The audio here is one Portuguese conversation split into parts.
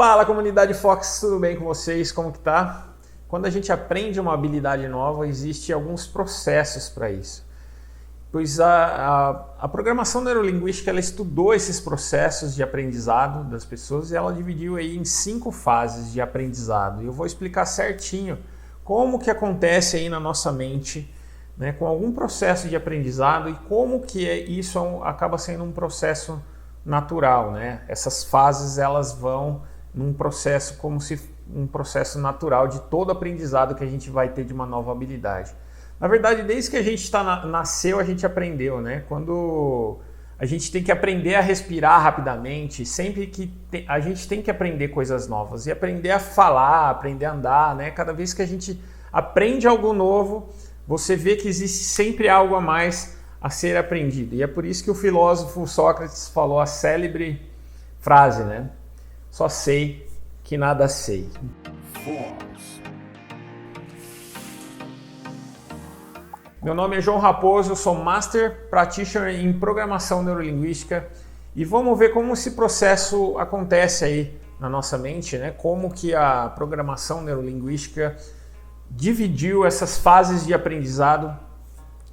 Fala, comunidade Fox, tudo bem com vocês? Como que tá? Quando a gente aprende uma habilidade nova, existem alguns processos para isso. Pois a programação neurolinguística, ela estudou esses processos de aprendizado das pessoas e ela dividiu aí em 5 fases de aprendizado. E eu vou explicar certinho como que acontece aí na nossa mente, né, com algum processo de aprendizado e como que isso acaba sendo um processo natural, né? Essas fases, elas vão num processo como se um processo natural de todo aprendizado que a gente vai ter de uma nova habilidade. Na verdade, desde que a gente nasceu, a gente aprendeu, né? Quando a gente tem que aprender a respirar rapidamente, sempre que a gente tem que aprender coisas novas e aprender a falar, aprender a andar, né? Cada vez que a gente aprende algo novo, você vê que existe sempre algo a mais a ser aprendido. E é por isso que o filósofo Sócrates falou a célebre frase, né? Só sei que nada sei. Meu nome é João Raposo, eu sou Master Practitioner em Programação Neurolinguística e vamos ver como esse processo acontece aí na nossa mente, né? Como que a programação neurolinguística dividiu essas fases de aprendizado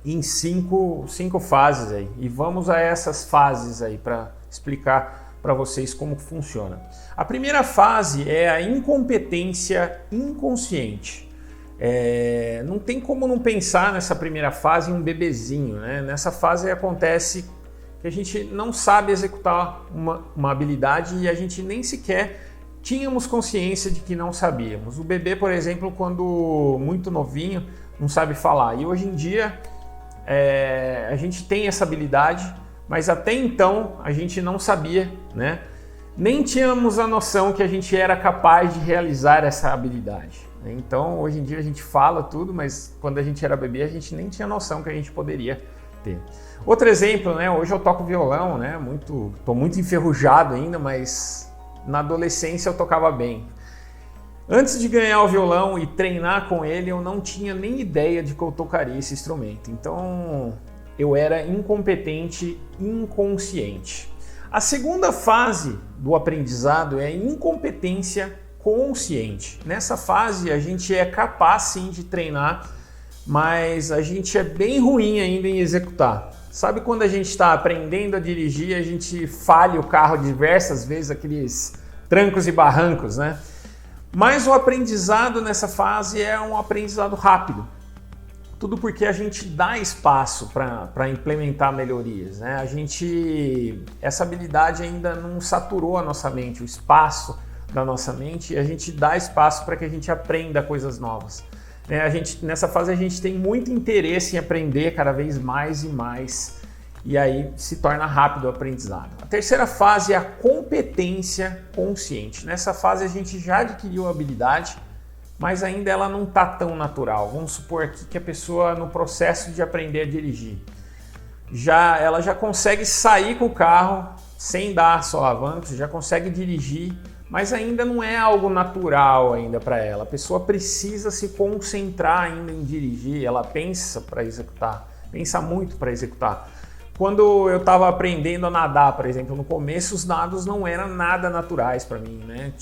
em cinco fases aí. E vamos a essas fases aí para explicar para vocês como funciona. A primeira fase é a incompetência inconsciente. Não tem como não pensar nessa primeira fase em um bebezinho, né? Nessa fase acontece que a gente não sabe executar uma habilidade e a gente nem sequer tínhamos consciência de que não sabíamos. O bebê, por exemplo, quando muito novinho, não sabe falar. E hoje em dia a gente tem essa habilidade, mas até então a gente não sabia, né? Nem tínhamos a noção que a gente era capaz de realizar essa habilidade. Então, hoje em dia a gente fala tudo, mas quando a gente era bebê a gente nem tinha noção que a gente poderia ter. Outro exemplo, né? Hoje eu toco violão, né? Tô muito enferrujado ainda, mas na adolescência eu tocava bem. Antes de ganhar o violão e treinar com ele, eu não tinha nem ideia de que eu tocaria esse instrumento. Então, eu era incompetente, inconsciente. A segunda fase do aprendizado é a incompetência consciente. Nessa fase, a gente é capaz sim de treinar, mas a gente é bem ruim ainda em executar. Sabe quando a gente está aprendendo a dirigir, a gente falha o carro diversas vezes, aqueles trancos e barrancos, né? Mas o aprendizado nessa fase é um aprendizado rápido. Tudo porque a gente dá espaço para implementar melhorias, né? Essa habilidade ainda não saturou a nossa mente, o espaço da nossa mente, e a gente dá espaço para que a gente aprenda coisas novas. Nessa fase a gente tem muito interesse em aprender cada vez mais e mais, e aí se torna rápido o aprendizado. A terceira fase é a competência consciente. Nessa fase a gente já adquiriu a habilidade, mas ainda ela não está tão natural. Vamos supor aqui que a pessoa, no processo de aprender a dirigir, ela já consegue sair com o carro sem dar solavancos, já consegue dirigir, mas ainda não é algo natural ainda para ela. A pessoa precisa se concentrar ainda em dirigir, ela pensa para executar, pensa muito para executar. Quando eu estava aprendendo a nadar, por exemplo, no começo os nados não eram nada naturais para mim, né?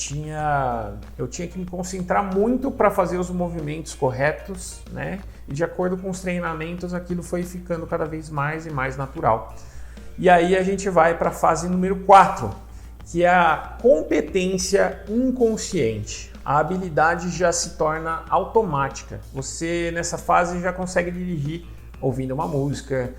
Eu tinha que me concentrar muito para fazer os movimentos corretos, né? E de acordo com os treinamentos, aquilo foi ficando cada vez mais e mais natural. E aí a gente vai para a fase número 4, que é a competência inconsciente. A habilidade já se torna automática. Você, nessa fase, já consegue dirigir ouvindo uma música,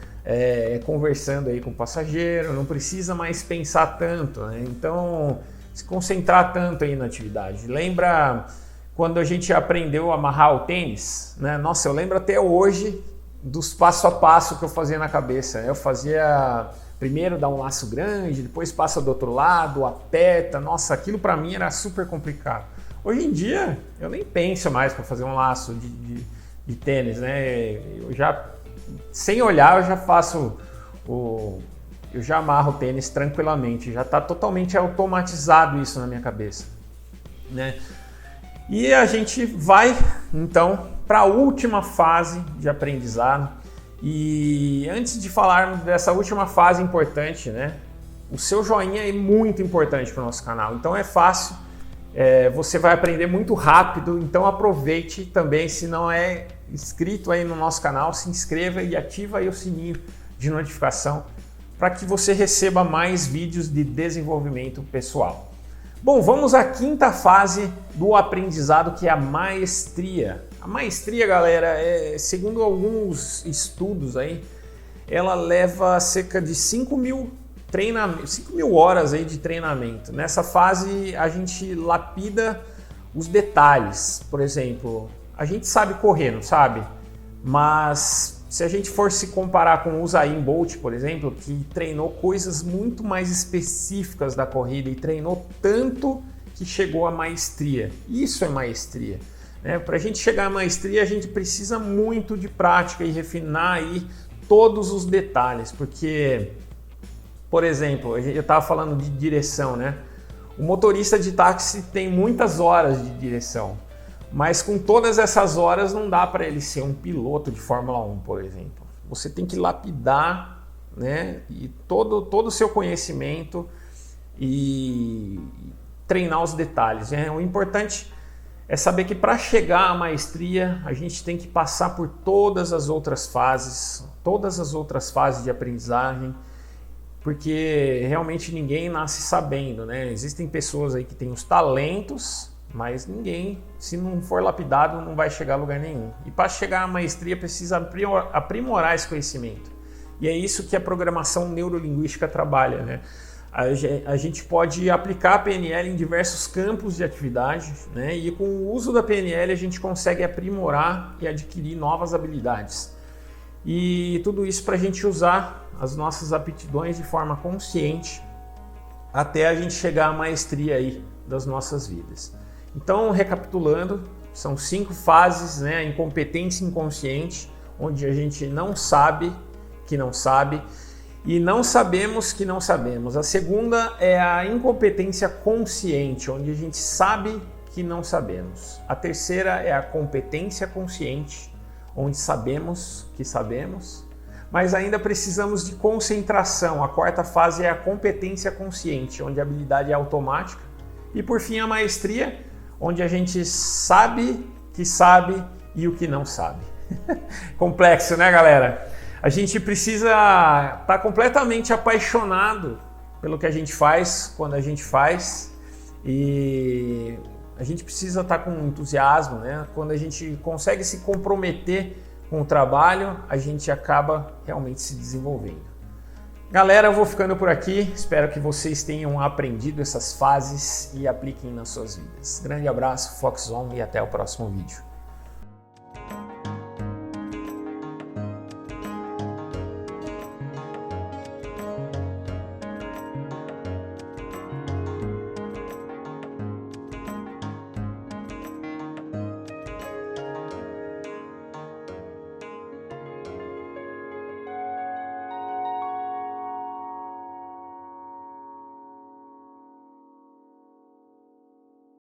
conversando aí com o passageiro, não precisa mais pensar tanto, né? Então, se concentrar tanto aí na atividade. Lembra quando a gente aprendeu a amarrar o tênis, né? Nossa, eu lembro até hoje dos passo a passo que eu fazia na cabeça. Eu fazia primeiro dar um laço grande, depois passa do outro lado, aperta. Nossa, aquilo para mim era super complicado. Hoje em dia, eu nem penso mais para fazer um laço de tênis, né? Eu já, sem olhar, eu já faço eu já amarro o tênis tranquilamente. Já está totalmente automatizado isso na minha cabeça, né? E a gente vai, então, para a última fase de aprendizado. E antes de falarmos dessa última fase importante, né? O seu joinha é muito importante para o nosso canal. Então é fácil você vai aprender muito rápido, então aproveite também. Se não é inscrito aí no nosso canal, se inscreva e ativa aí o sininho de notificação para que você receba mais vídeos de desenvolvimento pessoal. Bom, vamos à quinta fase do aprendizado, que é a maestria. A maestria, galera, segundo alguns estudos aí, ela leva cerca de 5.000 horas aí de treinamento. Nessa fase a gente lapida os detalhes. Por exemplo, a gente sabe correr, não sabe? Mas se a gente for se comparar com o Usain Bolt, por exemplo, que treinou coisas muito mais específicas da corrida e treinou tanto que chegou à maestria. Isso é maestria. Para a gente chegar à maestria, a gente precisa muito de prática e refinar aí todos os detalhes, porque, por exemplo, eu estava falando de direção, né? O motorista de táxi tem muitas horas de direção, mas com todas essas horas não dá para ele ser um piloto de Fórmula 1, por exemplo. Você tem que lapidar, né, e todo o seu conhecimento e treinar os detalhes, né? O importante é saber que para chegar à maestria a gente tem que passar por todas as outras fases de aprendizagem, porque realmente ninguém nasce sabendo, né? Existem pessoas aí que têm os talentos, mas ninguém, se não for lapidado, não vai chegar a lugar nenhum. E para chegar à maestria precisa aprimorar esse conhecimento. E é isso que a programação neurolinguística trabalha, né? A gente pode aplicar a PNL em diversos campos de atividade, né? E com o uso da PNL a gente consegue aprimorar e adquirir novas habilidades. E tudo isso para a gente usar as nossas aptidões de forma consciente até a gente chegar à maestria aí das nossas vidas. Então, recapitulando, são 5 fases, né? A incompetência inconsciente, onde a gente não sabe que não sabe e não sabemos que não sabemos. A segunda é a incompetência consciente, onde a gente sabe que não sabemos. A terceira é a competência consciente, onde sabemos que sabemos, mas ainda precisamos de concentração. A quarta fase é a competência consciente, onde a habilidade é automática. E por fim, a maestria, onde a gente sabe que sabe e o que não sabe. Complexo, né, galera? A gente precisa estar completamente apaixonado pelo que a gente faz, quando a gente faz, e a gente precisa estar com entusiasmo, né? Quando a gente consegue se comprometer com o trabalho, a gente acaba realmente se desenvolvendo. Galera, eu vou ficando por aqui. Espero que vocês tenham aprendido essas fases e apliquem nas suas vidas. Grande abraço, Fox On, e até o próximo vídeo.